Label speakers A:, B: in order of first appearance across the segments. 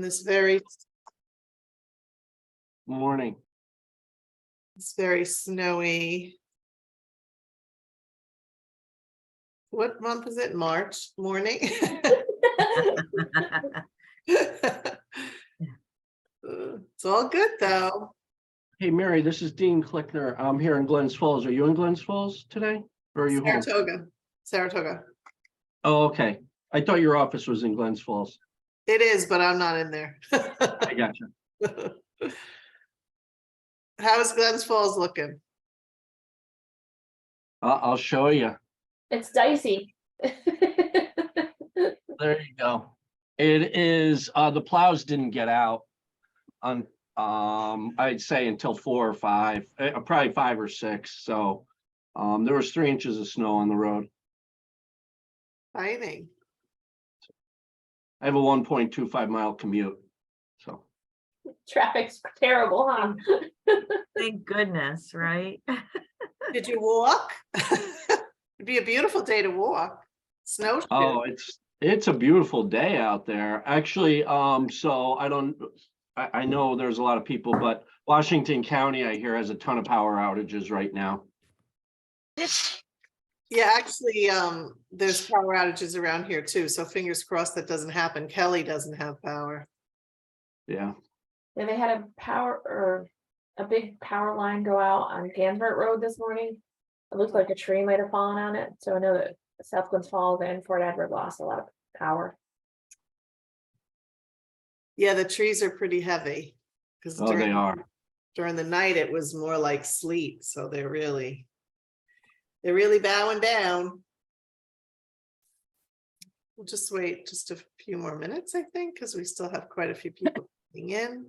A: This very
B: Morning.
A: It's very snowy. What month is it? March morning? It's all good though.
B: Hey, Mary, this is Dean Klickner. I'm here in Glens Falls. Are you in Glens Falls today? Or are you home?
A: Saratoga.
B: Oh, okay. I thought your office was in Glens Falls.
A: It is, but I'm not in there.
B: I gotcha.
A: How's Glens Falls looking?
B: I'll show you.
C: It's dicey.
B: There you go. It is, the plows didn't get out on, I'd say until 4 or 5, probably 5 or 6. So, there was 3 inches of snow on the road.
A: Fighting.
B: I have a 1.25 mile commute. So,
C: Traffic's terrible, huh?
D: Thank goodness, right?
A: Did you walk? It'd be a beautiful day to walk. Snowshoe.
B: oh, it's a beautiful day out there. Actually, so I know there's a lot of people, but Washington County, I hear, has a ton of power outages right now.
A: Yeah, actually, there's power outages around here too. So fingers crossed that doesn't happen. Kelly doesn't have power.
B: Yeah.
C: And they had a big power line go out on Danvert Road this morning. It looked like a tree might have fallen on it. So I know that South Glens Falls and Fort Edward lost a lot of power.
A: Yeah, the trees are pretty heavy. Because
B: Oh, they are.
A: during the night it was more like sleet. So they're really bowing down. We'll just wait just a few more minutes, I think, because we still have quite a few people coming in.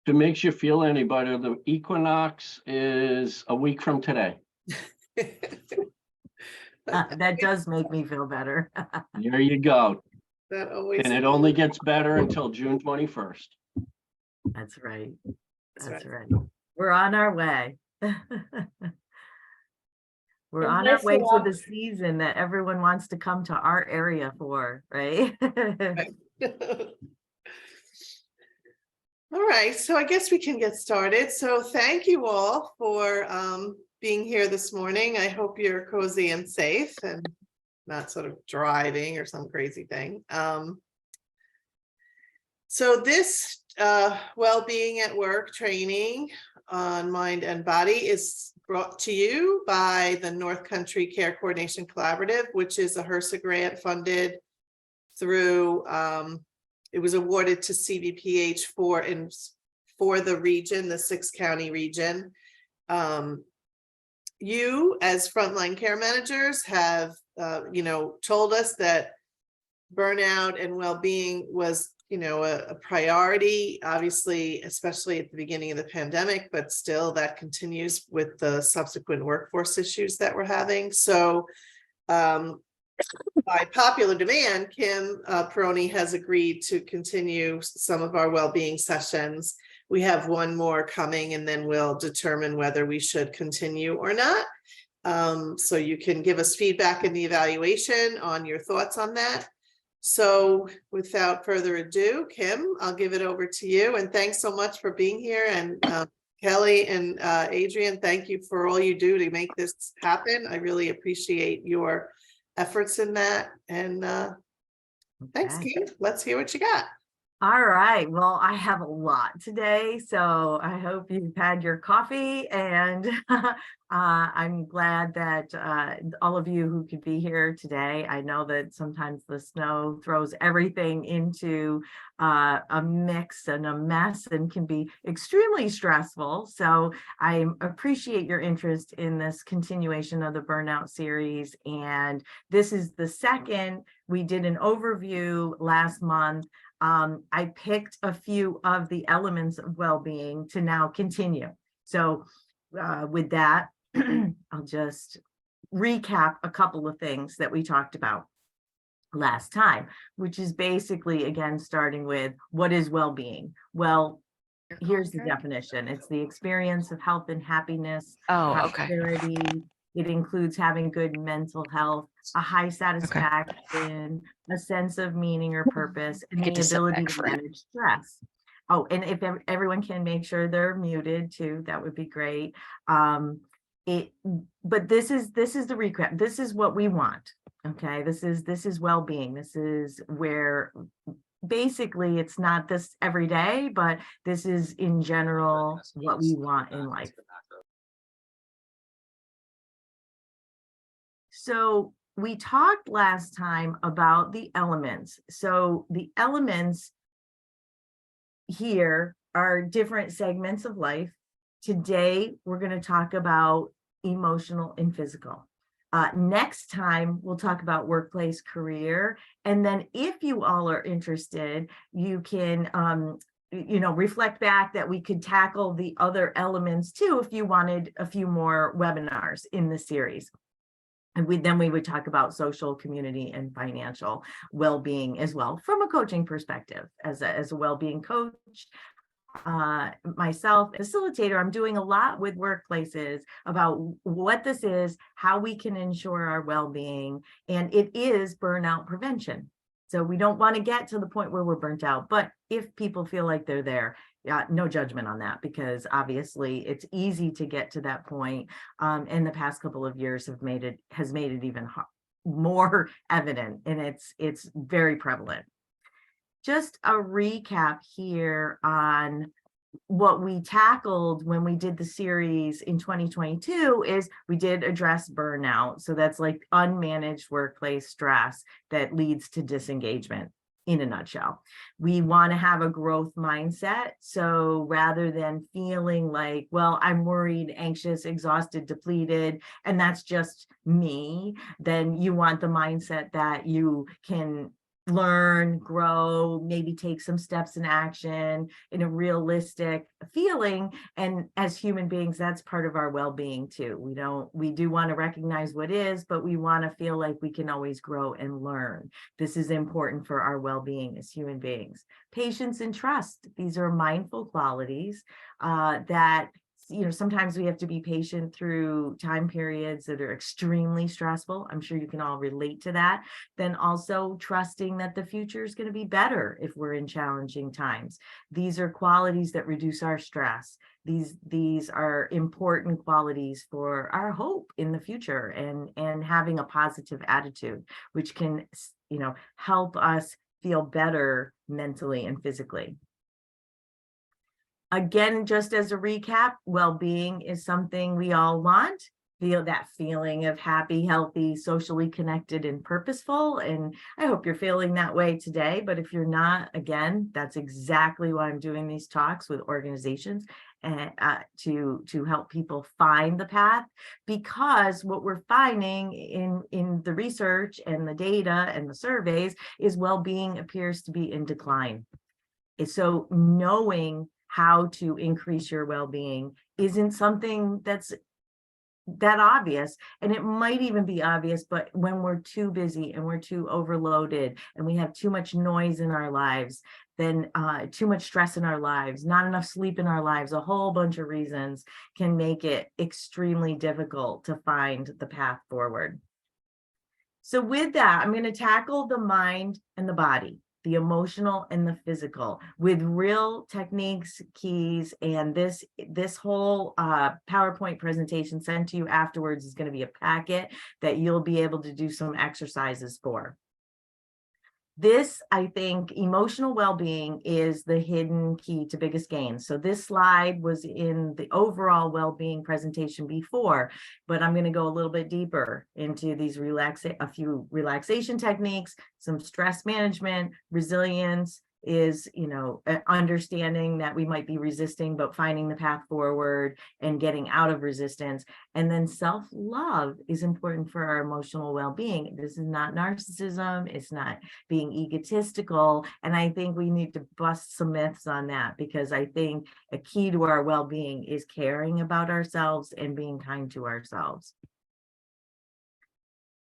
B: If it makes you feel any better, the equinox is a week from today.
D: That does make me feel better.
B: There you go.
A: That always.
B: And it only gets better until June 21st.
D: That's right. That's
A: right.
D: right. We're on our way. We're
C: And
D: on our
C: nice
D: way
C: to
D: to
C: walk.
D: the season that everyone wants to come to our area for, right?
A: All right, so I guess we can get started. So thank you all for being here this morning. I hope you're cozy and safe and not sort of driving or some crazy thing. So this well-being at work training on mind and body is brought to you by the North Country Care Coordination Collaborative, which is a HRSA grant funded through, it was awarded to CVPH for the region, the 6-county region. You as frontline care managers have, told us that burnout and well-being was, a priority, obviously, especially at the beginning of the pandemic, but still that continues with the subsequent workforce issues that we're having. So by popular demand, Kim Perone has agreed to continue some of our well-being sessions. We have one more coming, and then we'll determine whether we should continue or not. So you can give us feedback in the evaluation on your thoughts on that. So without further ado, Kim, I'll give it over to you. And thanks so much for being here. And Kelly and Adrian, thank you for all you do to make this happen. I really appreciate your efforts in that. And thanks, Kim. Let's hear what you got.
D: All right. Well, I have a lot today, so I hope you've had your coffee, and I'm glad that all of you who could be here today. I know that sometimes the snow throws everything into a mix and a mess and can be extremely stressful. So I appreciate your interest in this continuation of the burnout series. And this is the second. We did an overview last month. I picked a few of the elements of well-being to now continue. So with that, I'll just recap a couple of things that we talked about last time, which is basically, again, starting with what is well-being? Well, here's the definition. It's the experience of health and happiness, prosperity, It includes having good mental health, a high satisfaction, a sense of meaning or purpose, and the ability to manage stress. Oh, and if everyone can make sure they're muted too, that would be great. But this is the recap. This is what we want. Okay, this is well-being. This is where basically it's not this every day, but this is in general what we want in life. So we talked last time about the elements. So the elements here are different segments of life. Today, we're going to talk about emotional and physical. Next time, we'll talk about workplace, career. And then if you all are interested, you can, reflect back that we could tackle the other elements too, if you wanted a few more webinars in the series. And we would talk about social, community, and financial well-being as well from a coaching perspective. As a well-being coach, myself, facilitator, I'm doing a lot with workplaces about what this is, how we can ensure our well-being, and it is burnout prevention. So we don't want to get to the point where we're burnt out, but if people feel like they're there, no judgment on that, because obviously it's easy to get to that point. And the past couple of years has made it even more evident, and it's very prevalent. Just a recap here on what we tackled when we did the series in 2022 is we did address burnout. So that's like unmanaged workplace stress that leads to disengagement. In a nutshell, we want to have a growth mindset. So rather than feeling like, well, I'm worried, anxious, exhausted, depleted, and that's just me, then you want the mindset that you can learn, grow, maybe take some steps in action in a realistic feeling. And as human beings, that's part of our well-being too. We do want to recognize what is, but we want to feel like we can always grow and learn. This is important for our well-being as human beings. Patience and trust. These are mindful qualities that sometimes we have to be patient through time periods that are extremely stressful. I'm sure you can all relate to that. Then also trusting that the future is going to be better if we're in challenging times. These are qualities that reduce our stress. These are important qualities for our hope in the future and having a positive attitude, which can, help us feel better mentally and physically. Again, just as a recap, well-being is something we all want. Feel that feeling of happy, healthy, socially connected, and purposeful. And I hope you're feeling that way today. But if you're not, again, that's exactly why I'm doing these talks with organizations and to help people find the path. Because what we're finding in the research and the data and the surveys is well-being appears to be in decline. So knowing how to increase your well-being isn't something that's that obvious, and it might even be obvious, but when we're too busy and we're too overloaded and we have too much noise in our lives, then too much stress in our lives, not enough sleep in our lives, a whole bunch of reasons can make it extremely difficult to find the path forward. So with that, I'm going to tackle the mind and the body, the emotional and the physical, with real techniques, keys, and this whole PowerPoint presentation sent to you afterwards is going to be a packet that you'll be able to do some exercises for. This, I think, emotional well-being is the hidden key to biggest gains. So this slide was in the overall well-being presentation before, but I'm going to go a little bit deeper into these a few relaxation techniques, some stress management, resilience is, understanding that we might be resisting, but finding the path forward and getting out of resistance. And then self-love is important for our emotional well-being. This is not narcissism. It's not being egotistical. And I think we need to bust some myths on that, because I think a key to our well-being is caring about ourselves and being kind to ourselves.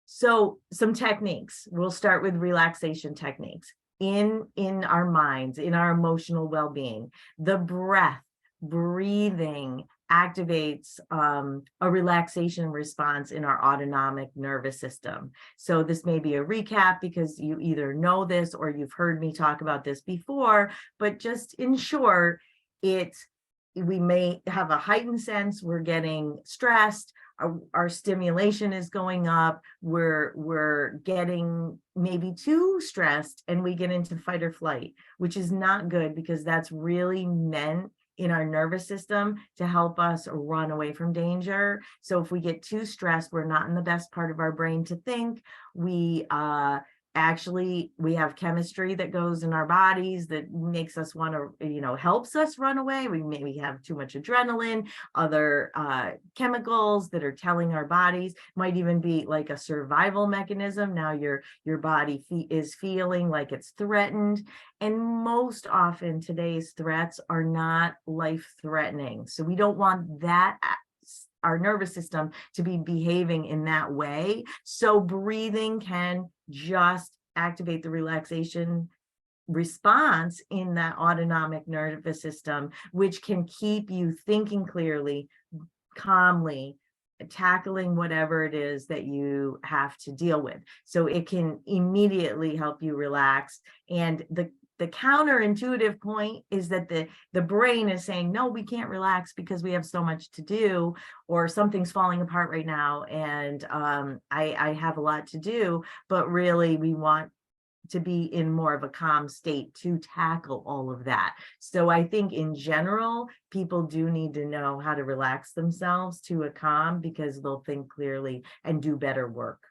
D: So some techniques. We'll start with relaxation techniques. In our minds, in our emotional well-being, the breath, breathing, activates a relaxation response in our autonomic nervous system. So this may be a recap because you either know this or you've heard me talk about this before, but just in short, we may have a heightened sense we're getting stressed, our stimulation is going up, we're getting maybe too stressed, and we get into fight or flight, which is not good because that's really meant in our nervous system to help us run away from danger. So if we get too stressed, we're not in the best part of our brain to think. We have chemistry that goes in our bodies that makes us want to, helps us run away. We maybe have too much adrenaline, other chemicals that are telling our bodies, might even be like a survival mechanism. Now your body is feeling like it's threatened. And most often today's threats are not life-threatening. So we don't want that, our nervous system, to be behaving in that way. So breathing can just activate the relaxation response in that autonomic nervous system, which can keep you thinking clearly, calmly, tackling whatever it is that you have to deal with. So it can immediately help you relax. And the counterintuitive point is that the brain is saying, no, we can't relax because we have so much to do, or something's falling apart right now, and I have a lot to do. But really, we want to be in more of a calm state to tackle all of that. So I think in general, people do need to know how to relax themselves to a calm, because they'll think clearly and do better work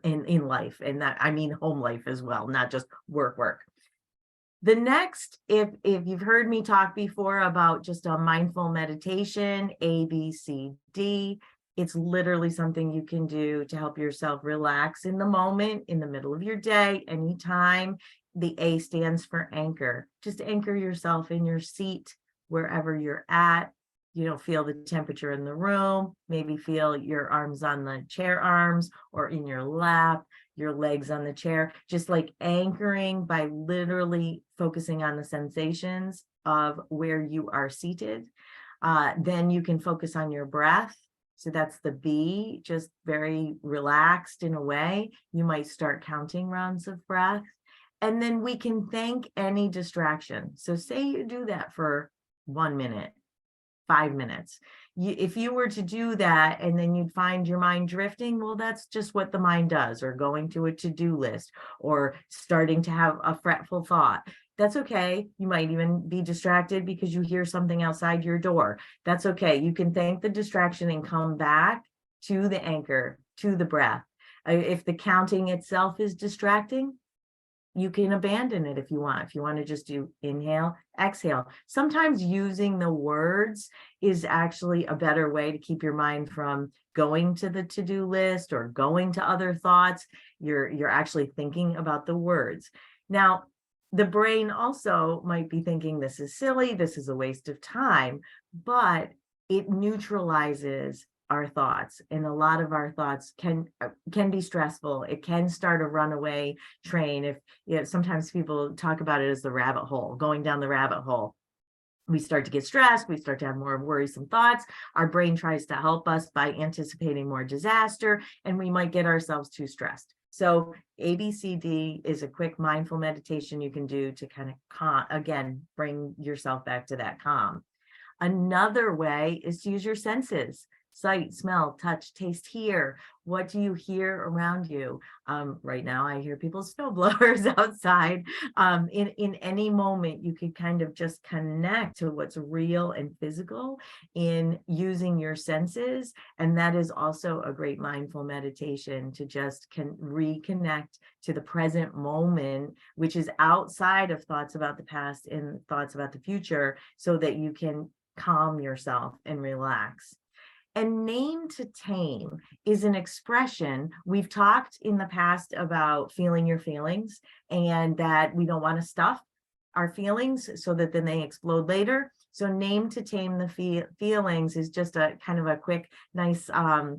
D: in life. And that, I mean, home life as well, not just work. The next, if you've heard me talk before about just a mindful meditation, ABCD, it's literally something you can do to help yourself relax in the moment, in the middle of your day, anytime. The A stands for anchor. Just anchor yourself in your seat, wherever you're at. Feel the temperature in the room, maybe feel your arms on the chair arms or in your lap, your legs on the chair, just like anchoring by literally focusing on the sensations of where you are seated. Then you can focus on your breath. So that's the B, just very relaxed in a way. You might start counting rounds of breath. And then we can thank any distraction. So say you do that for 1 minute, 5 minutes. If you were to do that and then you'd find your mind drifting, well, that's just what the mind does, or going to a to-do list, or starting to have a fretful thought. That's okay. You might even be distracted because you hear something outside your door. That's okay. You can thank the distraction and come back to the anchor, to the breath. If the counting itself is distracting, you can abandon it if you want. If you want to just do inhale, exhale. Sometimes using the words is actually a better way to keep your mind from going to the to-do list or going to other thoughts. You're actually thinking about the words. Now, the brain also might be thinking this is silly, this is a waste of time, but it neutralizes our thoughts. And a lot of our thoughts can be stressful. It can start a runaway train. Sometimes people talk about it as the rabbit hole, going down the rabbit hole. We start to get stressed. We start to have more worrisome thoughts. Our brain tries to help us by anticipating more disaster, and we might get ourselves too stressed. So ABCD is a quick mindful meditation you can do to kind of again, bring yourself back to that calm. Another way is to use your senses. Sight, smell, touch, taste, hear. What do you hear around you? Right now, I hear people's snowblowers outside. In any moment, you could kind of just connect to what's real and physical in using your senses. And that is also a great mindful meditation to just reconnect to the present moment, which is outside of thoughts about the past and thoughts about the future, so that you can calm yourself and relax. And name to tame is an expression. We've talked in the past about feeling your feelings, and that we don't want to stuff our feelings so that then they explode later. So name to tame the feelings is just a kind of a quick, nice,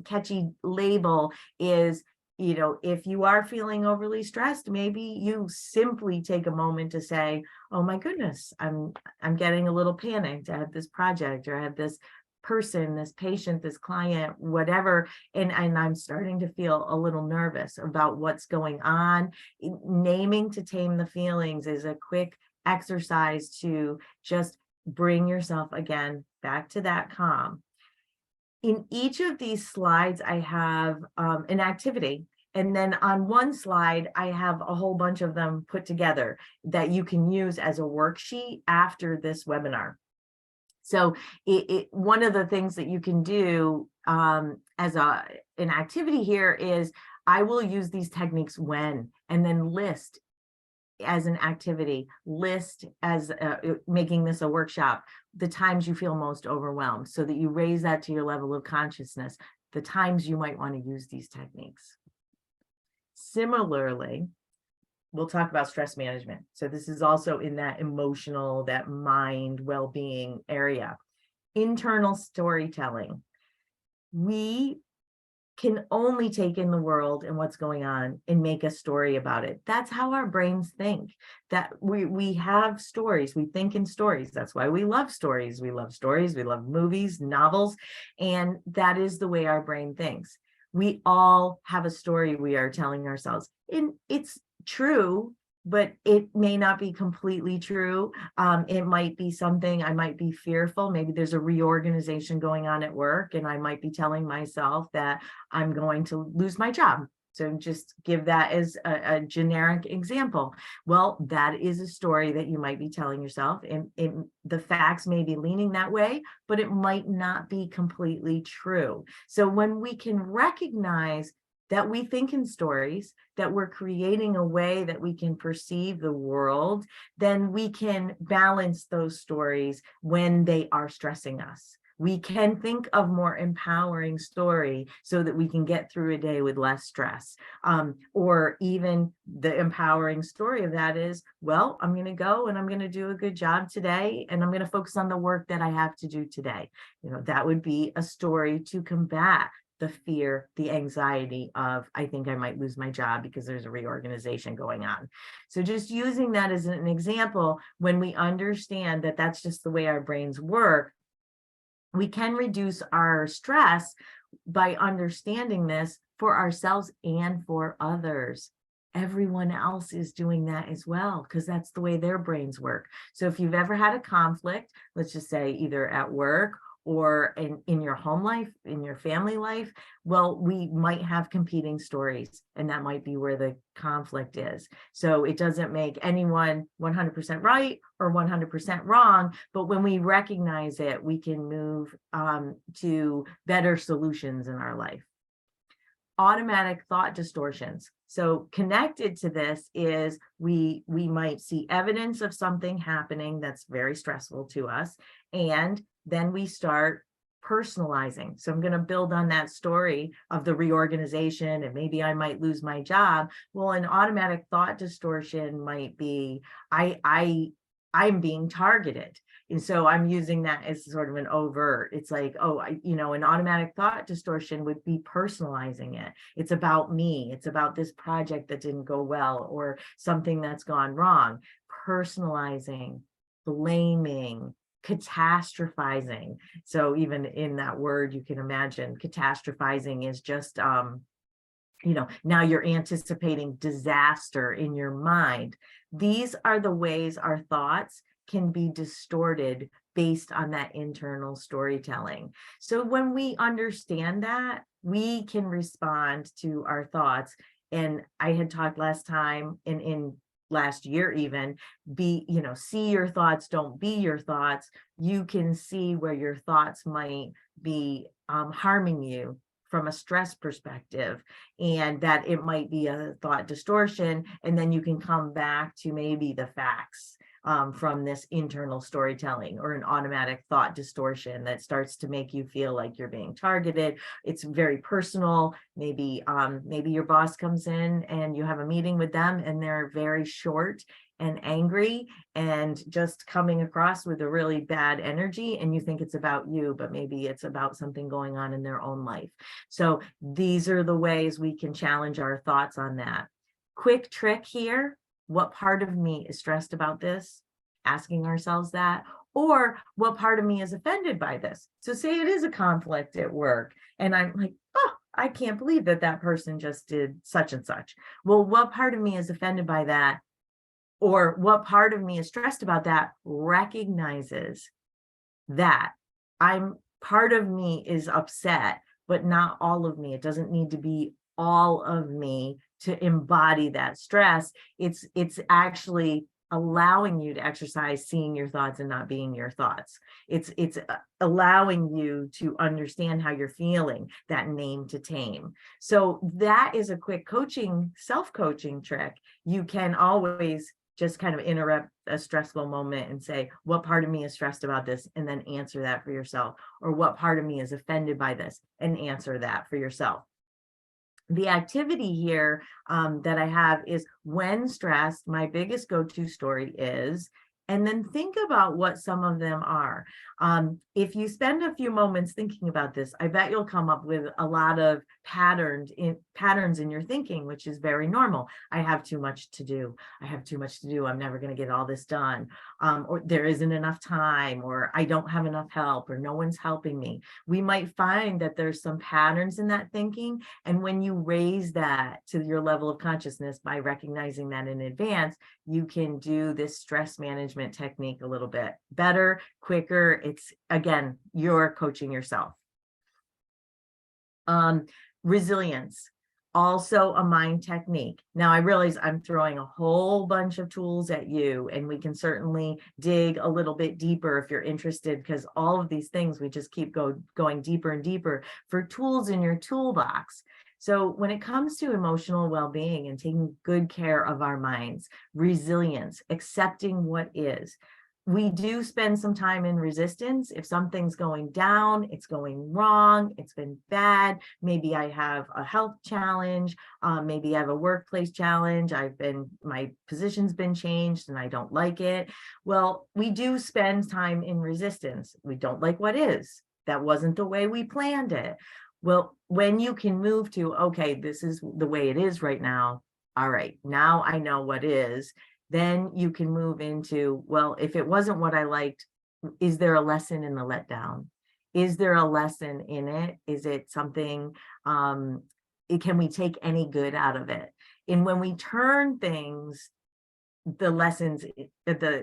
D: catchy label. Is you know, if you are feeling overly stressed, maybe you simply take a moment to say, oh my goodness, I'm getting a little panicked. I have this project, or I have this person, this patient, this client, whatever, and I'm starting to feel a little nervous about what's going on. Naming to tame the feelings is a quick exercise to just bring yourself again back to that calm. In each of these slides, I have an activity. And then on one slide, I have a whole bunch of them put together that you can use as a worksheet after this webinar. So one of the things that you can do as an activity here is I will use these techniques when, and then list as an activity, list as making this a workshop, the times you feel most overwhelmed, so that you raise that to your level of consciousness, the times you might want to use these techniques. Similarly, we'll talk about stress management. So this is also in that emotional, that mind well-being area. Internal storytelling. We can only take in the world and what's going on and make a story about it. That's how our brains think. That we have stories, we think in stories. That's why we love stories. We love stories, we love movies, novels, and that is the way our brain thinks. We all have a story we are telling ourselves. And it's true, but it may not be completely true. It might be something, I might be fearful. Maybe there's a reorganization going on at work, and I might be telling myself that I'm going to lose my job. So just give that as a generic example. Well, that is a story that you might be telling yourself, and the facts may be leaning that way, but it might not be completely true. So when we can recognize that we think in stories, that we're creating a way that we can perceive the world, then we can balance those stories when they are stressing us. We can think of more empowering story so that we can get through a day with less stress. Or even the empowering story of that is, well, I'm going to go and I'm going to do a good job today, and I'm going to focus on the work that I have to do today. You know, that would be a story to combat the fear, the anxiety of, I think I might lose my job because there's a reorganization going on. So just using that as an example, when we understand that that's just the way our brains work, we can reduce our stress by understanding this for ourselves and for others. Everyone else is doing that as well, because that's the way their brains work. So if you've ever had a conflict, let's just say either at work or in your home life, in your family life, well, we might have competing stories, and that might be where the conflict is. So it doesn't make anyone 100% right or 100% wrong, but when we recognize it, we can move to better solutions in our life. Automatic thought distortions. So connected to this is we might see evidence of something happening that's very stressful to us, and then we start personalizing. So I'm going to build on that story of the reorganization, and maybe I might lose my job. Well, an automatic thought distortion might be, I'm being targeted. And so I'm using that as sort of an overt. It's like, oh, an automatic thought distortion would be personalizing it. It's about me. It's about this project that didn't go well, or something that's gone wrong. Personalizing, blaming, catastrophizing. So even in that word, you can imagine catastrophizing is just, now you're anticipating disaster in your mind. These are the ways our thoughts can be distorted based on that internal storytelling. So when we understand that, we can respond to our thoughts. And I had talked last time in last year even, see your thoughts, don't be your thoughts. You can see where your thoughts might be harming you from a stress perspective, and that it might be a thought distortion. And then you can come back to maybe the facts from this internal storytelling, or an automatic thought distortion that starts to make you feel like you're being targeted. It's very personal. Maybe your boss comes in and you have a meeting with them, and they're very short, and angry and just coming across with a really bad energy, and you think it's about you, but maybe it's about something going on in their own life. So these are the ways we can challenge our thoughts on that. Quick trick here: what part of me is stressed about this? Asking ourselves that. Or what part of me is offended by this? So say it is a conflict at work and I'm like, oh, I can't believe that that person just did such and such. Well, what part of me is offended by that? Or what part of me is stressed about that? Recognizes that part of me is upset, but not all of me. It doesn't need to be all of me to embody that stress. It's actually allowing you to exercise seeing your thoughts and not being your thoughts. It's allowing you to understand how you're feeling, that name to tame. So that is a quick self-coaching trick. You can always just kind of interrupt a stressful moment and say, what part of me is stressed about this? And then answer that for yourself. Or what part of me is offended by this? And answer that for yourself. The activity here that I have is, when stressed, my biggest go-to story is, and then think about what some of them are. If you spend a few moments thinking about this, I bet you'll come up with a lot of patterns in your thinking, which is very normal. I have too much to do. I have too much to do. I'm never going to get all this done. Or there isn't enough time, or I don't have enough help, or no one's helping me. We might find that there's some patterns in that thinking. And when you raise that to your level of consciousness by recognizing that in advance, you can do this stress management technique a little bit better, quicker. It's, again, you're coaching yourself. Resilience, also a mind technique. Now I realize I'm throwing a whole bunch of tools at you, and we can certainly dig a little bit deeper if you're interested, because all of these things, we just keep going deeper and deeper for tools in your toolbox. So when it comes to emotional well-being and taking good care of our minds, resilience, accepting what is, we do spend some time in resistance. If something's going down, it's going wrong, it's been bad. Maybe I have a health challenge. Maybe I have a workplace challenge. My position's been changed and I don't like it. Well, we do spend time in resistance. We don't like what is. That wasn't the way we planned it. Well, when you can move to, okay, this is the way it is right now. All right, now I know what is. Then you can move into, well, if it wasn't what I liked, is there a lesson in the letdown? Is there a lesson in it? Is it something, can we take any good out of it? And when we turn things, the lessons,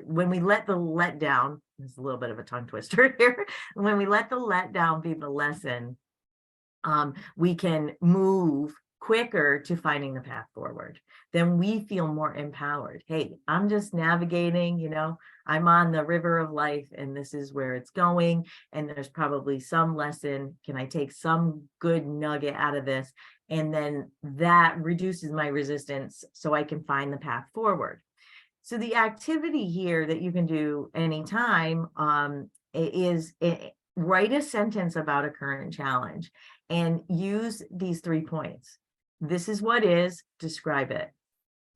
D: when we let the letdown, there's a little bit of a tongue twister here. When we let the letdown be the lesson, we can move quicker to finding the path forward. Then we feel more empowered. Hey, I'm just navigating, I'm on the river of life and this is where it's going. And there's probably some lesson. Can I take some good nugget out of this? And then that reduces my resistance so I can find the path forward. So the activity here that you can do anytime is write a sentence about a current challenge and use these 3 points. This is what is, describe it.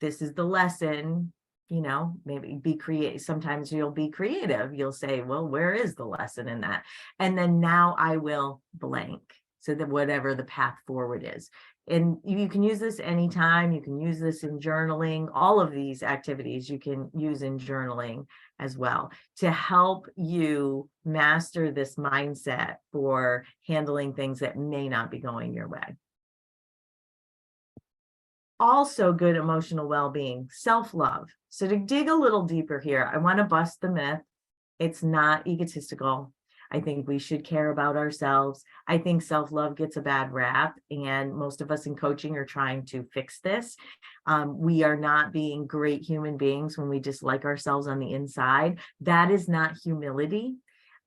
D: This is the lesson, maybe be creative. Sometimes you'll be creative. You'll say, well, where is the lesson in that? And then now I will blank. So that whatever the path forward is. And you can use this anytime. You can use this in journaling. All of these activities you can use in journaling as well to help you master this mindset for handling things that may not be going your way. Also, good emotional well-being, self-love. So to dig a little deeper here, I want to bust the myth. It's not egotistical. I think we should care about ourselves. I think self-love gets a bad rap, and most of us in coaching are trying to fix this. We are not being great human beings when we dislike ourselves on the inside. That is not humility.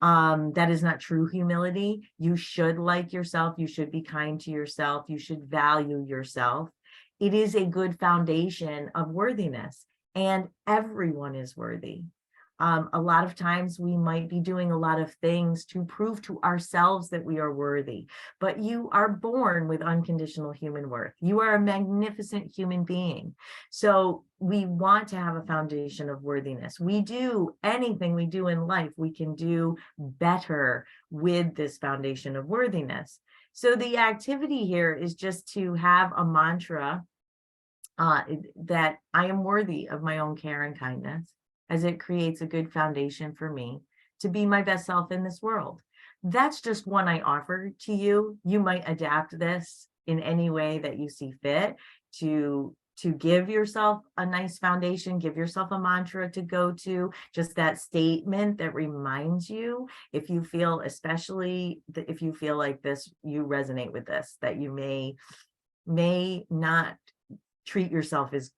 D: That is not true humility. You should like yourself. You should be kind to yourself. You should value yourself. It is a good foundation of worthiness, and everyone is worthy. A lot of times we might be doing a lot of things to prove to ourselves that we are worthy, but you are born with unconditional human worth. You are a magnificent human being. So we want to have a foundation of worthiness. We do anything we do in life, we can do better with this foundation of worthiness. So the activity here is just to have a mantra that I am worthy of my own care and kindness, as it creates a good foundation for me to be my best self in this world. That's just one I offer to you. You might adapt this in any way that you see fit to give yourself a nice foundation, give yourself a mantra to go to, just that statement that reminds you, if you feel, especially if you feel like this, you resonate with this, that you may not treat yourself as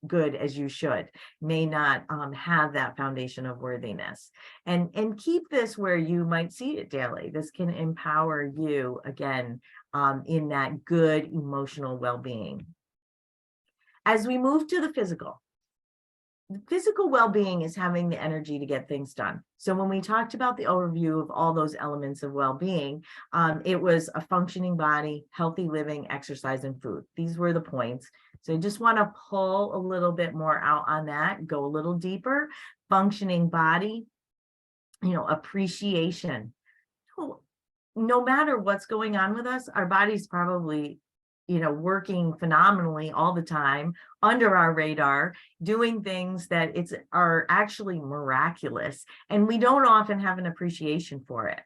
D: good as you should, may not have that foundation of worthiness, and keep this where you might see it daily. This can empower you again in that good emotional well-being. As we move to the physical well-being is having the energy to get things done. So when we talked about the overview of all those elements of well-being, it was a functioning body, healthy living, exercise, and food. These were the points. So I just want to pull a little bit more out on that, go a little deeper. Functioning body, appreciation. No matter what's going on with us, our body's probably working phenomenally all the time under our radar, doing things that are actually miraculous, and we don't often have an appreciation for it.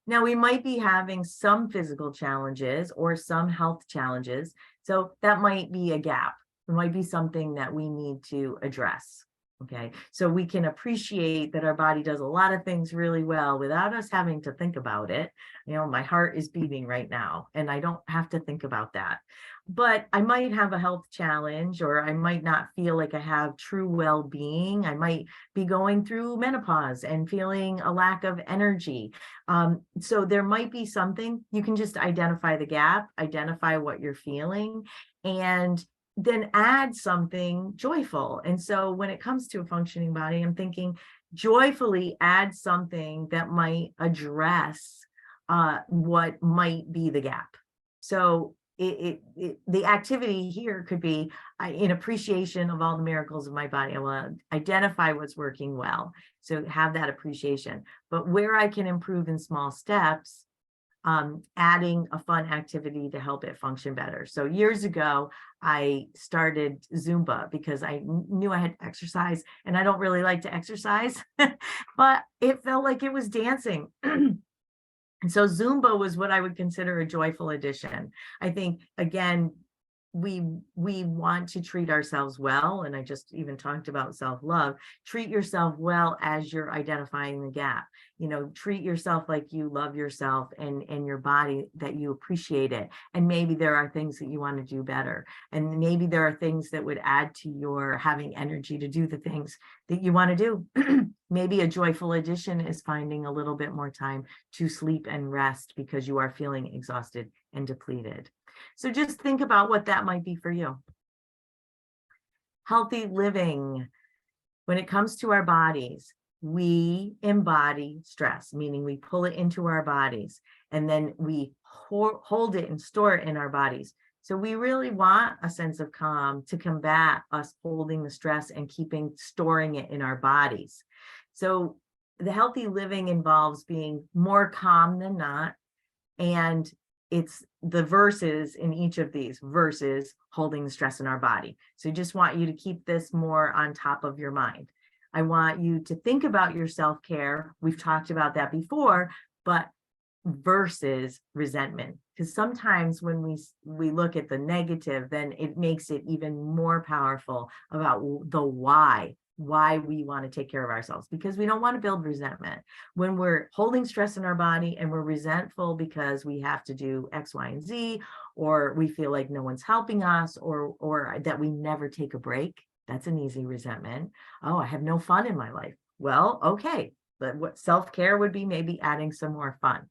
D: Now, we might be having some physical challenges or some health challenges, so that might be a gap. It might be something that we need to address. Okay, so we can appreciate that our body does a lot of things really well without us having to think about it. My heart is beating right now, and I don't have to think about that. But I might have a health challenge, or I might not feel like I have true well-being. I might be going through menopause and feeling a lack of energy. So there might be something. You can just identify the gap, identify what you're feeling, and then add something joyful. And so when it comes to a functioning body, I'm thinking joyfully add something that might address what might be the gap. So the activity here could be in appreciation of all the miracles of my body. I will identify what's working well. So have that appreciation. But where I can improve in small steps, adding a fun activity to help it function better. So years ago, I started Zumba because I knew I had to exercise, and I don't really like to exercise, but it felt like it was dancing. And so Zumba was what I would consider a joyful addition. I think, again, we want to treat ourselves well. And I just even talked about self-love. Treat yourself well as you're identifying the gap. Treat yourself like you love yourself and your body, that you appreciate it. And maybe there are things that you want to do better. And maybe there are things that would add to your having energy to do the things that you want to do. Maybe a joyful addition is finding a little bit more time to sleep and rest because you are feeling exhausted and depleted. So just think about what that might be for you. Healthy living. When it comes to our bodies, we embody stress, meaning we pull it into our bodies, and then we hold it and store it in our bodies. So we really want a sense of calm to combat us holding the stress and storing it in our bodies. So the healthy living involves being more calm than not, and it's the verses in each of these verses holding the stress in our body. So I just want you to keep this more on top of your mind. I want you to think about your self-care. We've talked about that before, but versus resentment, because sometimes when we look at the negative, then it makes it even more powerful about the why we want to take care of ourselves, because we don't want to build resentment. When we're holding stress in our body and we're resentful because we have to do X, Y, and Z, or we feel like no one's helping us, or that we never take a break, that's an easy resentment. Oh, I have no fun in my life. Well, okay, but what self-care would be maybe adding some more fun.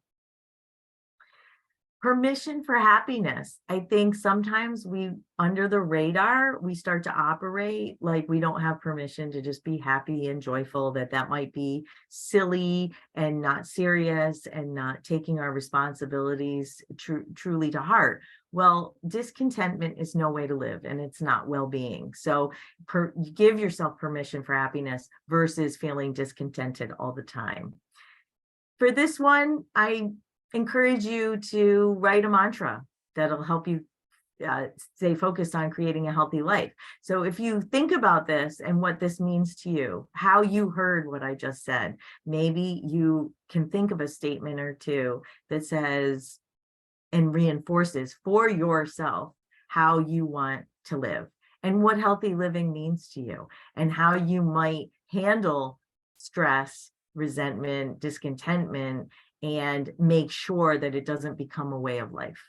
D: Permission for happiness. I think sometimes we, under the radar, we start to operate like we don't have permission to just be happy and joyful, that might be silly and not serious and not taking our responsibilities truly to heart. Well, discontentment is no way to live, and it's not well-being. So give yourself permission for happiness versus feeling discontented all the time. For this one, I encourage you to write a mantra that'll help you stay focused on creating a healthy life. So if you think about this and what this means to you, how you heard what I just said, maybe you can think of a statement or two that says and reinforces for yourself how you want to live and what healthy living means to you and how you might handle stress, resentment, discontentment, and make sure that it doesn't become a way of life.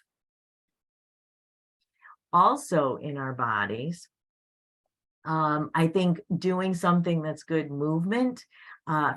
D: Also in our bodies, I think doing something that's good movement,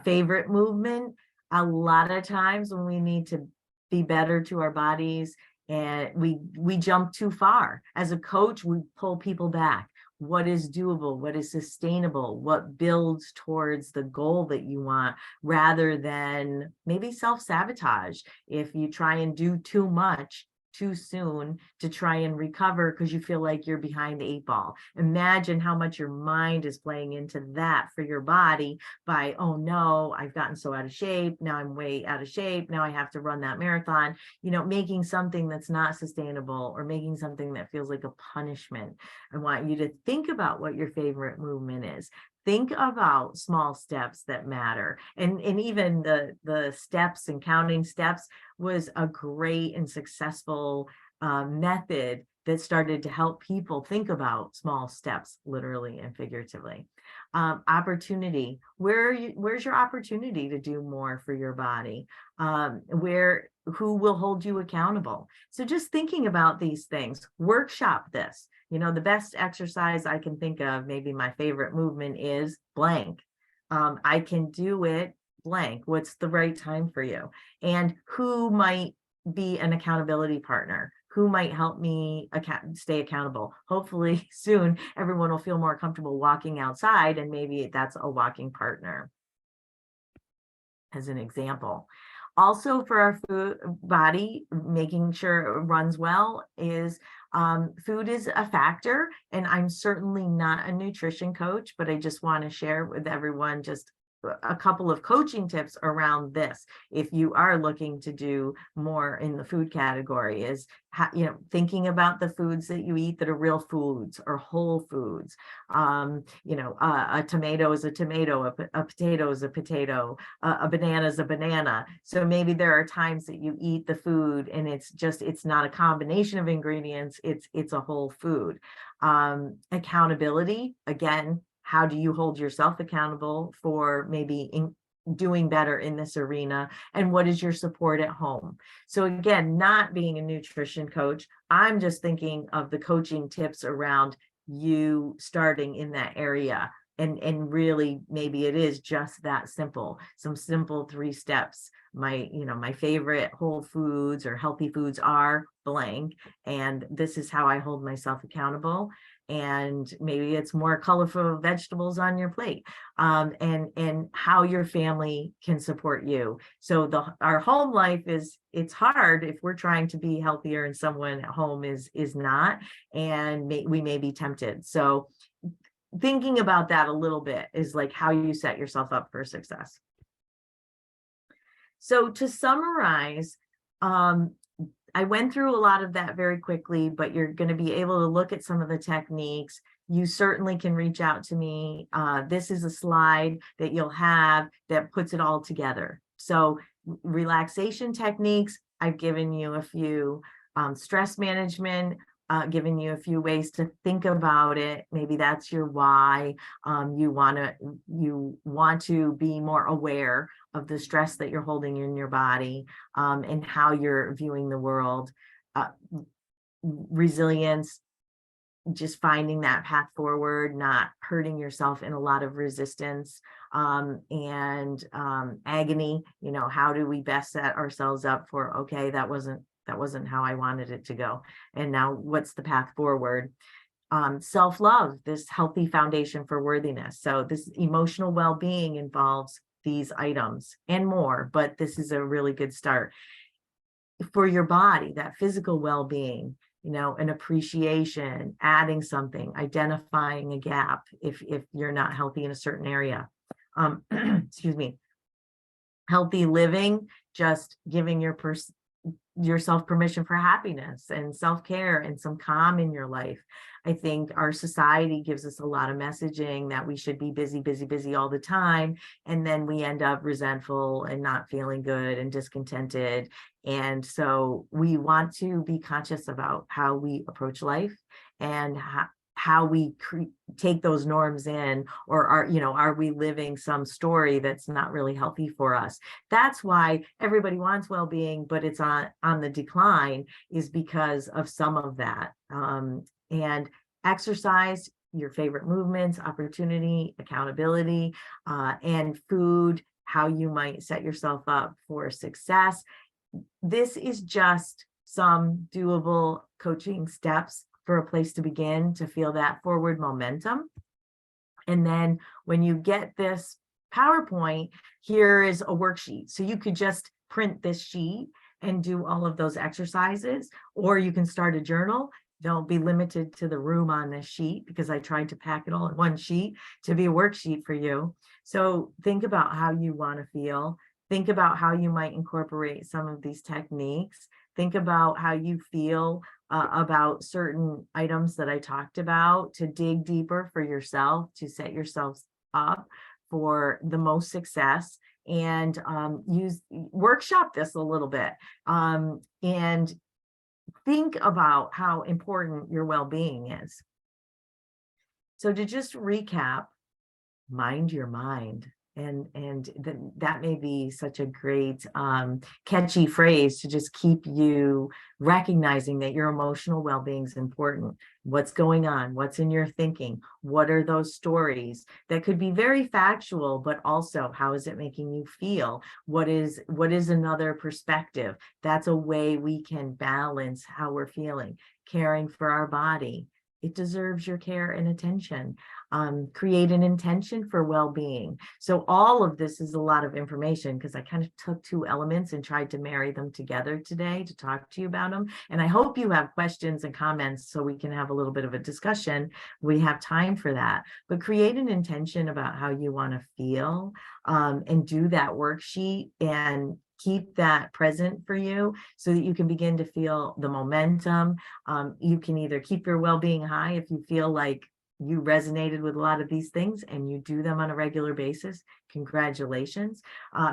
D: favorite movement, a lot of times when we need to be better to our bodies and we jump too far. As a coach, we pull people back. What is doable, what is sustainable, what builds towards the goal that you want, rather than maybe self-sabotage. If you try and do too much too soon to try and recover because you feel like you're behind the 8 ball. Imagine how much your mind is playing into that for your body by, oh no, I've gotten so out of shape. Now I'm way out of shape. Now I have to run that marathon, making something that's not sustainable or making something that feels like a punishment. I want you to think about what your favorite movement is. Think about small steps that matter. And even the steps and counting steps was a great and successful method that started to help people think about small steps, literally and figuratively. Opportunity. Where's your opportunity to do more for your body? Who will hold you accountable? So just thinking about these things, workshop this. The best exercise I can think of, maybe my favorite movement is blank. I can do it blank. What's the right time for you? And who might be an accountability partner? Who might help me stay accountable? Hopefully soon everyone will feel more comfortable walking outside, and maybe that's a walking partner as an example. Also for our food body, making sure it runs well is food is a factor. And I'm certainly not a nutrition coach, but I just want to share with everyone just a couple of coaching tips around this. If you are looking to do more in the food category, is thinking about the foods that you eat that are real foods or whole foods. A tomato is a tomato, a potato is a potato, a banana is a banana. So maybe there are times that you eat the food and it's not a combination of ingredients, it's a whole food. Accountability, again, how do you hold yourself accountable for maybe doing better in this arena? And what is your support at home? So again, not being a nutrition coach, I'm just thinking of the coaching tips around you starting in that area. And really, maybe it is just that simple. Some simple 3 steps. My favorite whole foods or healthy foods are blank. And this is how I hold myself accountable. And maybe it's more colorful vegetables on your plate, and how your family can support you. So our home life it's hard if we're trying to be healthier and someone at home is not, and we may be tempted. So thinking about that a little bit is like how you set yourself up for success. So to summarize, I went through a lot of that very quickly, but you're going to be able to look at some of the techniques. You certainly can reach out to me. This is a slide that you'll have that puts it all together. So relaxation techniques, I've given you a few. Stress management, given you a few ways to think about it. Maybe that's your why. You want to be more aware of the stress that you're holding in your body, and how you're viewing the world. Resilience, just finding that path forward, not hurting yourself in a lot of resistance, and agony. How do we best set ourselves up for, okay, that wasn't that wasn't how I wanted it to go. And now what's the path forward? Self-love, this healthy foundation for worthiness. So this emotional well-being involves these items and more, but this is a really good start. For your body, that physical well-being, an appreciation, adding something, identifying a gap if you're not healthy in a certain area. Excuse me. Healthy living, just giving yourself permission for happiness and self-care and some calm in your life. I think our society gives us a lot of messaging that we should be busy, busy, busy all the time. And then we end up resentful and not feeling good and discontented. And so we want to be conscious about how we approach life and how we take those norms in, or are we living some story that's not really healthy for us? That's why everybody wants well-being, but it's on the decline, is because of some of that. And exercise, your favorite movements, opportunity, accountability, and food, how you might set yourself up for success. This is just some doable coaching steps for a place to begin to feel that forward momentum. And then when you get this PowerPoint, here is a worksheet. So you could just print this sheet and do all of those exercises, or you can start a journal. Don't be limited to the room on this sheet, because I tried to pack it all in one sheet to be a worksheet for you. So think about how you want to feel. Think about how you might incorporate some of these techniques. Think about how you feel about certain items that I talked about, to dig deeper for yourself, to set yourself up for the most success, and workshop this a little bit, and think about how important your well-being is. So to just recap, mind your mind. And that may be such a great catchy phrase to just keep you recognizing that your emotional well-being is important. What's going on? What's in your thinking? What are those stories that could be very factual, but also how is it making you feel? What is another perspective? That's a way we can balance how we're feeling. Caring for our body. It deserves your care and attention. Create an intention for well-being. So all of this is a lot of information, because I kind of took two elements and tried to marry them together today to talk to you about them. And I hope you have questions and comments so we can have a little bit of a discussion. We have time for that. But create an intention about how you want to feel, and do that worksheet and keep that present for you so that you can begin to feel the momentum. You can either keep your well-being high if you feel like you resonated with a lot of these things and you do them on a regular basis. Congratulations.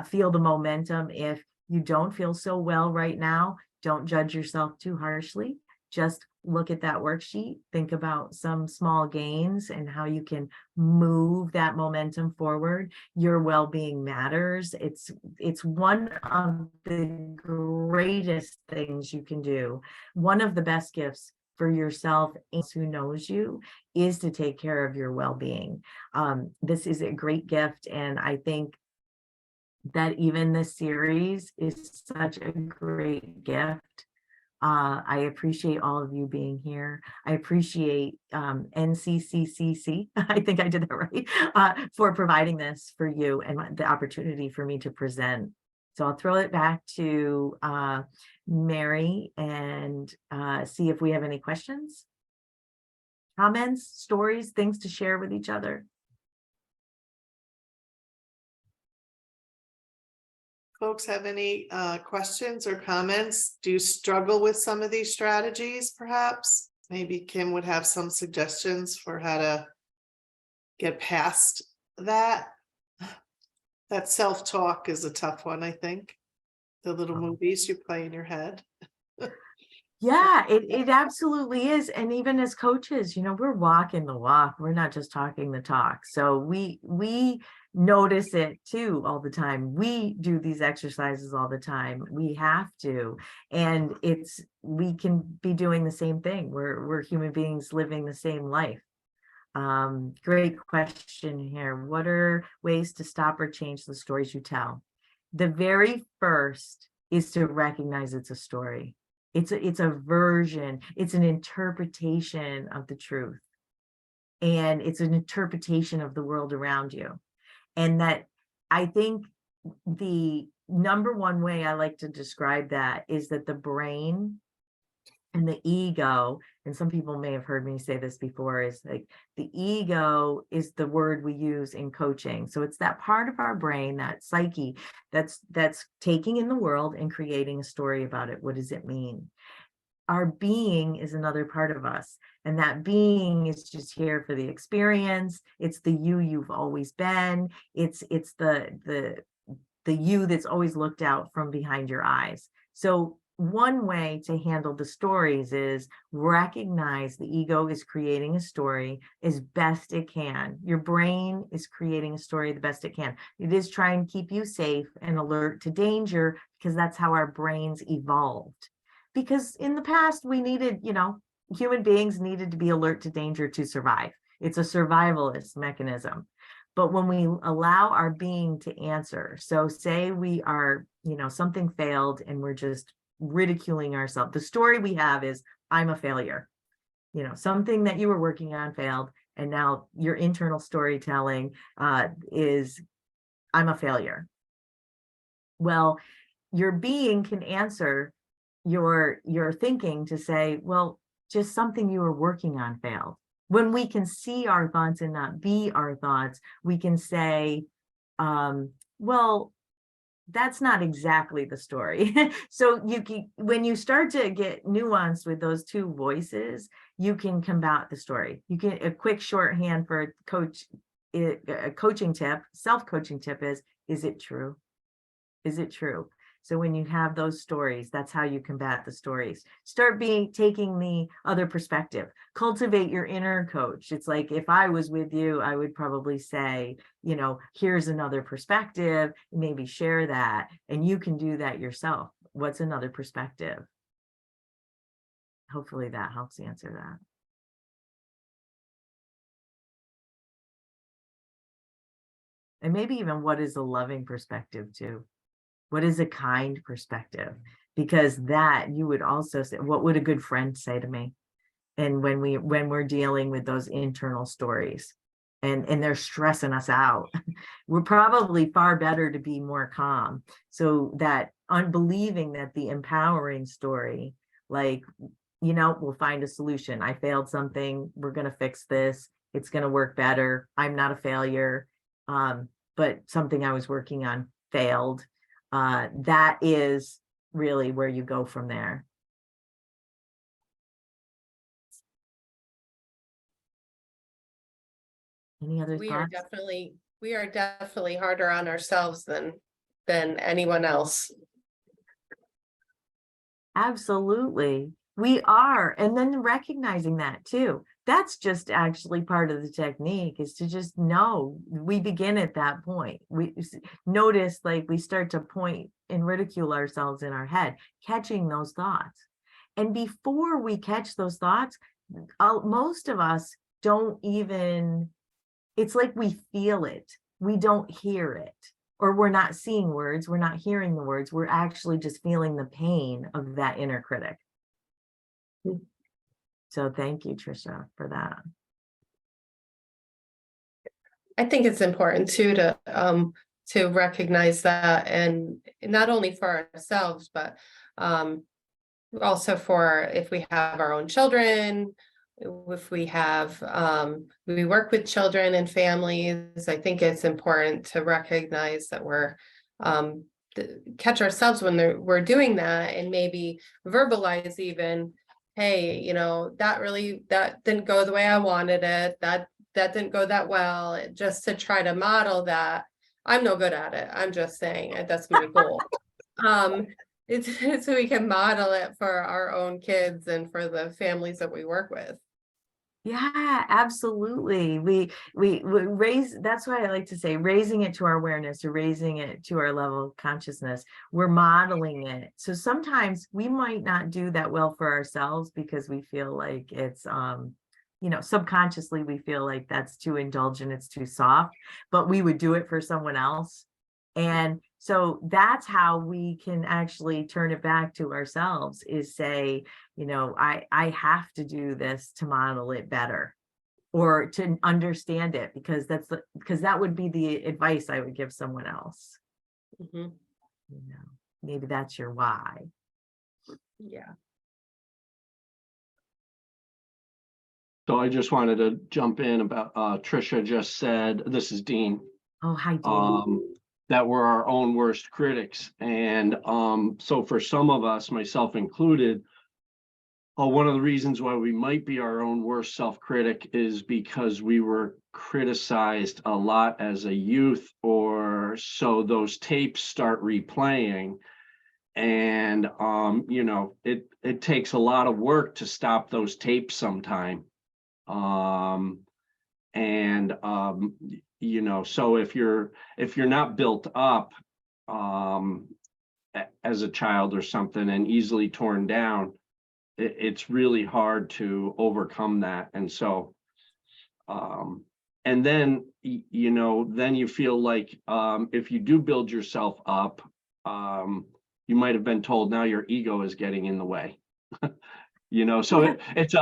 D: Feel the momentum. If you don't feel so well right now, don't judge yourself too harshly. Just look at that worksheet, think about some small gains and how you can move that momentum forward. Your well-being matters. It's one of the greatest things you can do. One of the best gifts for yourself and who knows you is to take care of your well-being. This is a great gift, and I think that even this series is such a great gift. I appreciate all of you being here. I appreciate NCCCC, I think I did that right, for providing this for you and the opportunity for me to present. So I'll throw it back to Mary and see if we have any questions, comments, stories, things to share with each other.
A: Folks have any questions or comments? Do you struggle with some of these strategies, perhaps? Maybe Kim would have some suggestions for how to get past that. That self-talk is a tough one, I think. The little movies you play in your head.
D: Yeah, it absolutely is. And even as coaches, we're walking the walk. We're not just talking the talk. So we notice it too all the time. We do these exercises all the time. We have to. And we can be doing the same thing. We're human beings living the same life. Great question here. What are ways to stop or change the stories you tell? The very first is to recognize it's a story. It's a version, it's an interpretation of the truth. And it's an interpretation of the world around you. And that, I think, the number one way I like to describe that is that the brain and the ego, and some people may have heard me say this before, is like the ego is the word we use in coaching. So it's that part of our brain, that psyche, that's taking in the world and creating a story about it. What does it mean? Our being is another part of us, and that being is just here for the experience. It's the you've always been. It's the you that's always looked out from behind your eyes. So one way to handle the stories is recognize the ego is creating a story as best it can. Your brain is creating a story the best it can. It is trying to keep you safe and alert to danger, because that's how our brains evolved. Because in the past, we needed, human beings needed to be alert to danger to survive. It's a survivalist mechanism. But when we allow our being to answer, so say we are, something failed and we're just ridiculing ourselves. The story we have is, I'm a failure. Something that you were working on failed. And now your internal storytelling is, I'm a failure. Well, your being can answer your thinking to say, well, just something you were working on failed. When we can see our thoughts and not be our thoughts, we can say, well, that's not exactly the story. So when you start to get nuanced with those two voices, you can combat the story. You can, a quick shorthand for a coaching tip, self-coaching tip is it true? Is it true? So when you have those stories, that's how you combat the stories. Start taking the other perspective. Cultivate your inner coach. It's like, if I was with you, I would probably say, here's another perspective, maybe share that, and you can do that yourself. What's another perspective? Hopefully that helps answer that. And maybe even, what is a loving perspective too? What is a kind perspective? Because that, you would also say, what would a good friend say to me? And when we're dealing with those internal stories and they're stressing us out, we're probably far better to be more calm. So that unbelieving that the empowering story, like, we'll find a solution. I failed something. We're going to fix this. It's going to work better. I'm not a failure. But something I was working on failed. That is really where you go from there. Any other
E: We
D: thoughts?
E: are definitely harder on ourselves than anyone else.
D: Absolutely. We are. And then recognizing that too. That's just actually part of the technique, is to just know. We begin at that point. We notice, like, we start to point and ridicule ourselves in our head, catching those thoughts. And before we catch those thoughts, most of us don't even, it's like we feel it. We don't hear it. Or we're not seeing words, we're not hearing the words, we're actually just feeling the pain of that inner critic. So thank you, Tricia, for that.
E: I think it's important too to recognize that, and not only for ourselves, but also for if we have our own children, if we have we work with children and families. I think it's important to recognize that we're catch ourselves when we're doing that, and maybe verbalize even, hey, that didn't go the way I wanted it, that didn't go that well, just to try to model that I'm no good at it. I'm just saying it, that's my goal. It's so we can model it for our own kids and for the families that we work with.
D: Yeah, absolutely. We raise, that's why I like to say, raising it to our awareness, or raising it to our level of consciousness. We're modeling it. So sometimes we might not do that well for ourselves because we feel like it's, subconsciously we feel like that's too indulgent, it's too soft, but we would do it for someone else. And So that's how we can actually turn it back to ourselves, is say, you know, I have to do this to model it better, or to understand it, because because that would be the advice I would give someone else.
E: Mhm.
D: You know, maybe that's your why.
E: Yeah.
B: So I just wanted to jump in about, Trisha just said, this is Dean,
D: Oh, hi, Dean.
B: that we're our own worst critics. And so for some of us, myself included, one of the reasons why we might be our own worst self-critic is because we were criticized a lot as a youth, or so those tapes start replaying. And you know, it takes a lot of work to stop those tapes sometime. And you know, so if you're not built up as a child or something, and easily torn down, it's really hard to overcome that. And so and then you know, then you feel like if you do build yourself up, you might have been told now your ego is getting in the way. You know, so it's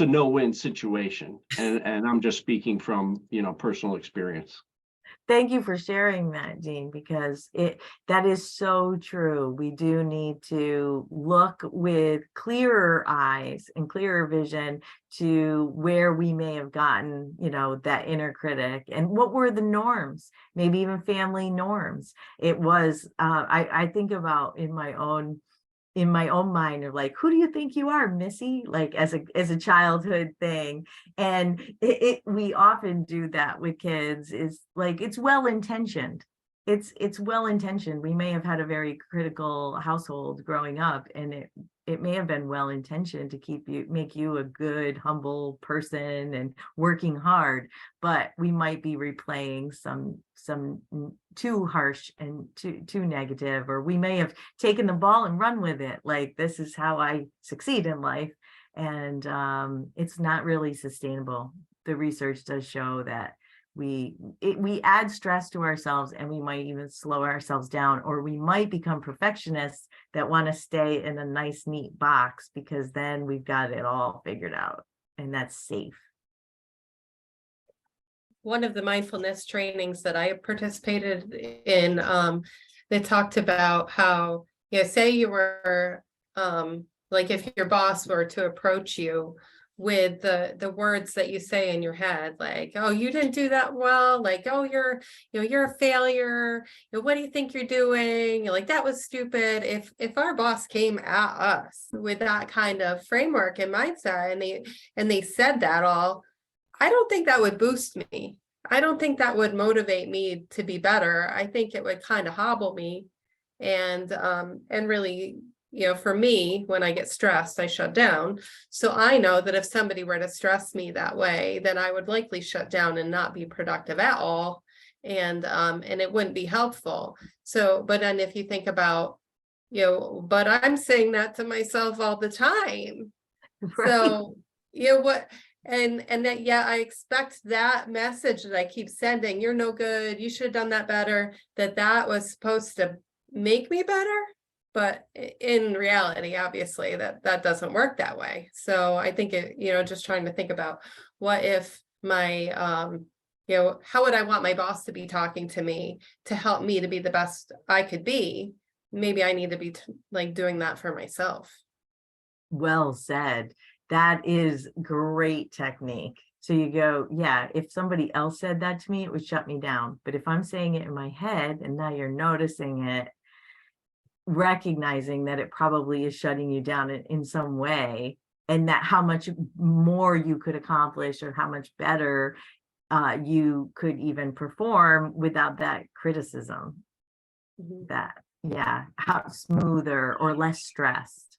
B: a no-win situation, and I'm just speaking from, you know, personal experience.
D: Thank you for sharing that, Dean, because that is so true. We do need to look with clearer eyes and clearer vision to where we may have gotten, you know, that inner critic, and what were the norms, maybe even family norms. It was, I think about in my own mind, or like, who do you think you are, Missy? Like as a childhood thing. And we often do that with kids, is like, it's well-intentioned. It's well-intentioned. We may have had a very critical household growing up, and it may have been well-intentioned to make you a good, humble person and working hard, but we might be replaying some too harsh and too negative, or we may have taken the ball and run with it, like, this is how I succeed in life. And it's not really sustainable. The research does show that we add stress to ourselves, and we might even slow ourselves down, or we might become perfectionists that want to stay in a nice, neat box, because then we've got it all figured out, and that's safe.
E: One of the mindfulness trainings that I participated in, they talked about how, you know, say you were, like if your boss were to approach you with the words that you say in your head, like, oh, you didn't do that well, like, oh, you're a failure, you know, what do you think you're doing? You're like, that was stupid. If our boss came at us with that kind of framework and mindset, and they said that all, I don't think that would boost me. I don't think that would motivate me to be better. I think it would kind of hobble me. And really, you know, for me, when I get stressed, I shut down. So I know that if somebody were to stress me that way, then I would likely shut down and not be productive at all. And it wouldn't be helpful. So, but then if you think about, you know, but I'm saying that to myself all the time.
D: Right.
E: So, you know what, and that, yeah, I expect that message that I keep sending, you're no good, you should have done that better, that was supposed to make me better. But in reality, obviously, that doesn't work that way. So I think you know, just trying to think about, what if my, you know, how would I want my boss to be talking to me to help me to be the best I could be? Maybe I need to be like doing that for myself.
D: Well said. That is great technique. So you go, yeah, if somebody else said that to me, it would shut me down. But if I'm saying it in my head, and now you're noticing it, recognizing that it probably is shutting you down in some way, and that how much more you could accomplish, or how much better you could even perform without that criticism.
E: Mhm.
D: That, yeah, how smoother or less stressed.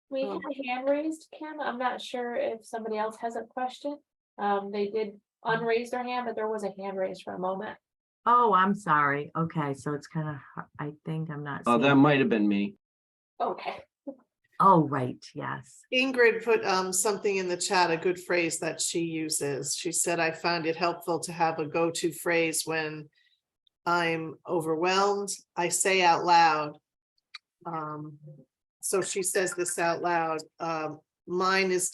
C: We had a hand raised, Kim. I'm not sure if somebody else has a question. They did unraise their hand, but there was a hand raised for a moment.
D: Oh, I'm sorry. Okay, so it's kind of, I think I'm not
B: That
D: seeing.
B: might have been me.
C: Okay.
D: Oh, right, yes.
A: Ingrid put something in the chat, a good phrase that she uses. She said, I find it helpful to have a go-to phrase when I'm overwhelmed. I say out loud. So she says this out loud. Mine is,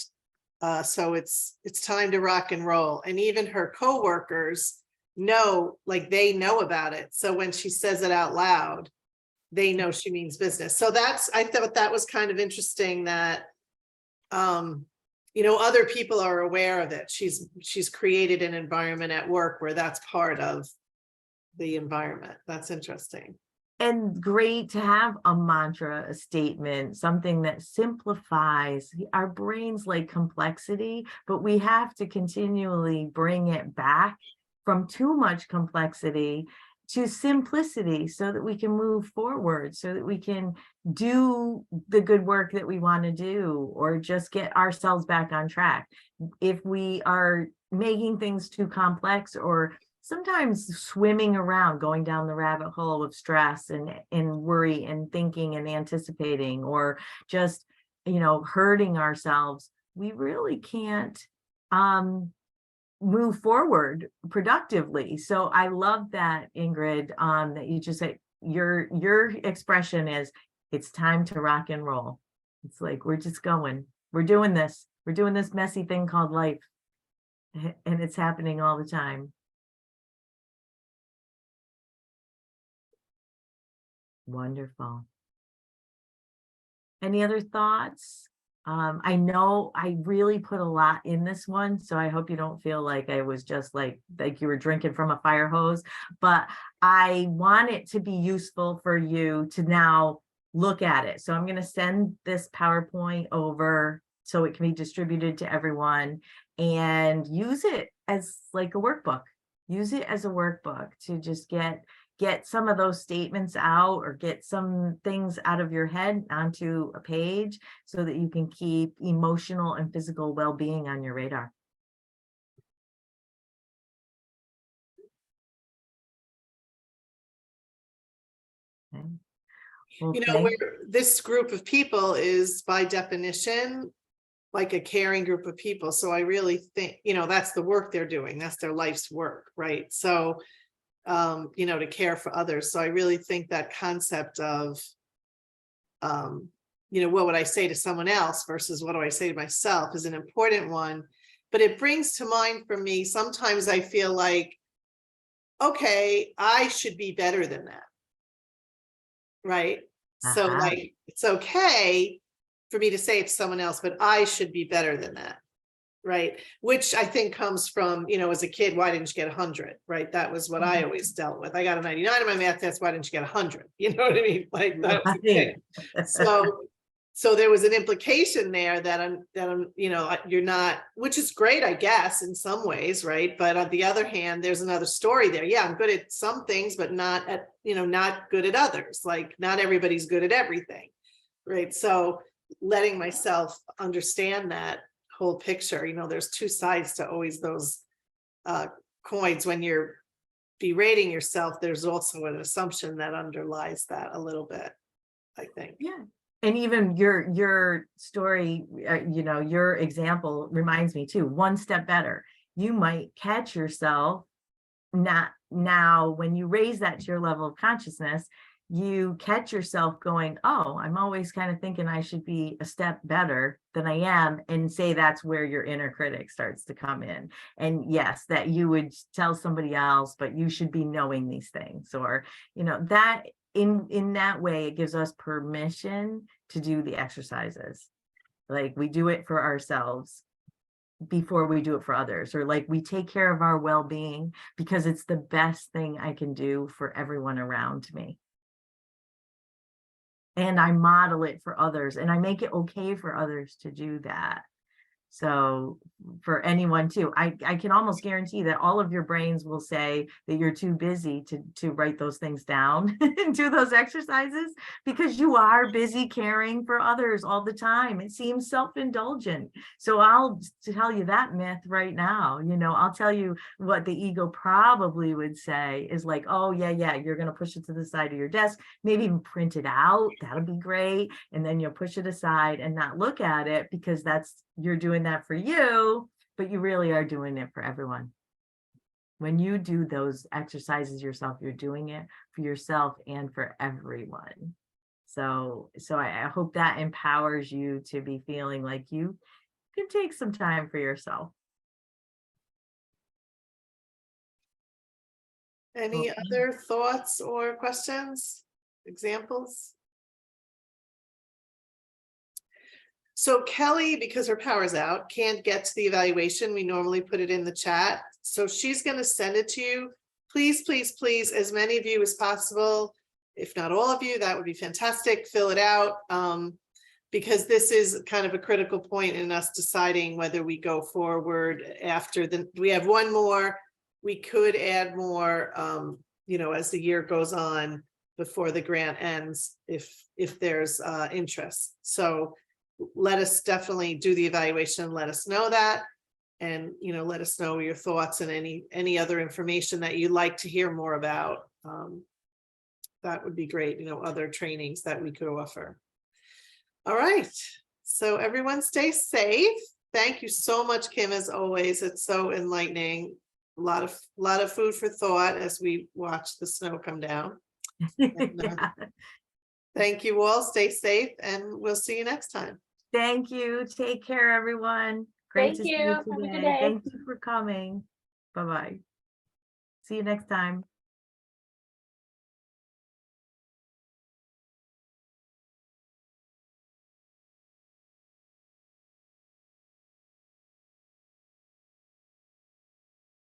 A: so it's time to rock and roll. And even her coworkers know, like they know about it. So when she says it out loud, they know she means business. So I thought that was kind of interesting that, other people are aware of it. She's created an environment at work where that's part of the environment. That's interesting.
D: And great to have a mantra, a statement, something that simplifies. Our brains like complexity, but we have to continually bring it back from too much complexity to simplicity so that we can move forward, so that we can do the good work that we want to do, or just get ourselves back on track. If we are making things too complex, or sometimes swimming around, going down the rabbit hole of stress and worry and thinking and anticipating, or just, hurting ourselves, we really can't move forward productively. So I love that, Ingrid, that you just said, your expression is, it's time to rock and roll. It's like, we're just going, we're doing this messy thing called life, and it's happening all the time. Wonderful. Any other thoughts? I know I really put a lot in this one, so I hope you don't feel like I was just like you were drinking from a fire hose, but I want it to be useful for you to now look at it. So I'm going to send this PowerPoint over so it can be distributed to everyone, and use it as like a workbook. Use it as a workbook to just get some of those statements out, or get some things out of your head onto a page, so that you can keep emotional and physical well-being on your radar. Okay. Well,
A: This group of people is by definition like a caring group of people. So I really think, that's the work they're doing. That's their life's work, right? So to care for others. So I really think that concept of, what would I say to someone else versus what do I say to myself is an important one. But it brings to mind for me, sometimes I feel like, okay, I should be better than that. Right. So like, it's okay for me to say it to someone else, but I should be better than that. Right. Which I think comes from, as a kid, why didn't you get 100? Right. That was what I always dealt with. I got a 99 in my math test. Why didn't you get 100? You know what I mean? Like that was the thing. So there was an implication there that I'm, you're not, which is great, I guess, in some ways. Right. But on the other hand, there's another story there. Yeah, I'm good at some things, but not at, not good at others. Like not everybody's good at everything. Right. So letting myself understand that whole picture, there's two sides to always those coins. When you're berating yourself, there's also an assumption that underlies that a little bit, I think.
D: Yeah. And even your story, your example reminds me too, one step better. You might catch yourself not now when you raise that to your level of consciousness, you catch yourself going, oh, I'm always kind of thinking I should be a step better than I am, and say that's where your inner critic starts to come in. And yes, that you would tell somebody else, but you should be knowing these things, or, that in that way, it gives us permission to do the exercises. Like we do it for ourselves before we do it for others, or like we take care of our well-being because it's the best thing I can do for everyone around me. And I model it for others, and I make it okay for others to do that. So for anyone too, I can almost guarantee that all of your brains will say that you're too busy to write those things down and do those exercises, because you are busy caring for others all the time. It seems self-indulgent. So I'll tell you that myth right now. I'll tell you what the ego probably would say is like, oh yeah, you're going to push it to the side of your desk, maybe even print it out. That'll be great. And then you'll push it aside and not look at it, because you're doing that for you, but you really are doing it for everyone. When you do those exercises yourself, you're doing it for yourself and for everyone. So I hope that empowers you to be feeling like you can take some time for yourself.
A: Any other thoughts or questions, examples? So Kelly, because her power's out, can't get to the evaluation. We normally put it in the chat. So she's going to send it to you. Please, please, please, as many of you as possible, if not all of you, that would be fantastic. Fill it out, because this is kind of a critical point in us deciding whether we go forward after we have one more. We could add more, as the year goes on before the grant ends, if there's interest. So let us definitely do the evaluation. Let us know that, and let us know your thoughts and any other information that you'd like to hear more about. That would be great. Other trainings that we could offer. All right. So everyone stay safe. Thank you so much, Kim, as always. It's so enlightening. A lot of food for thought as we watch the snow come down. And,
D: Yeah.
A: thank you all. Stay safe, and we'll see you next time.
D: Thank you. Take care, everyone. Great
C: Thank
D: to see
C: you.
D: you
C: Have a good
D: today.
C: day.
D: Thank you for coming. Bye-bye. See you next time.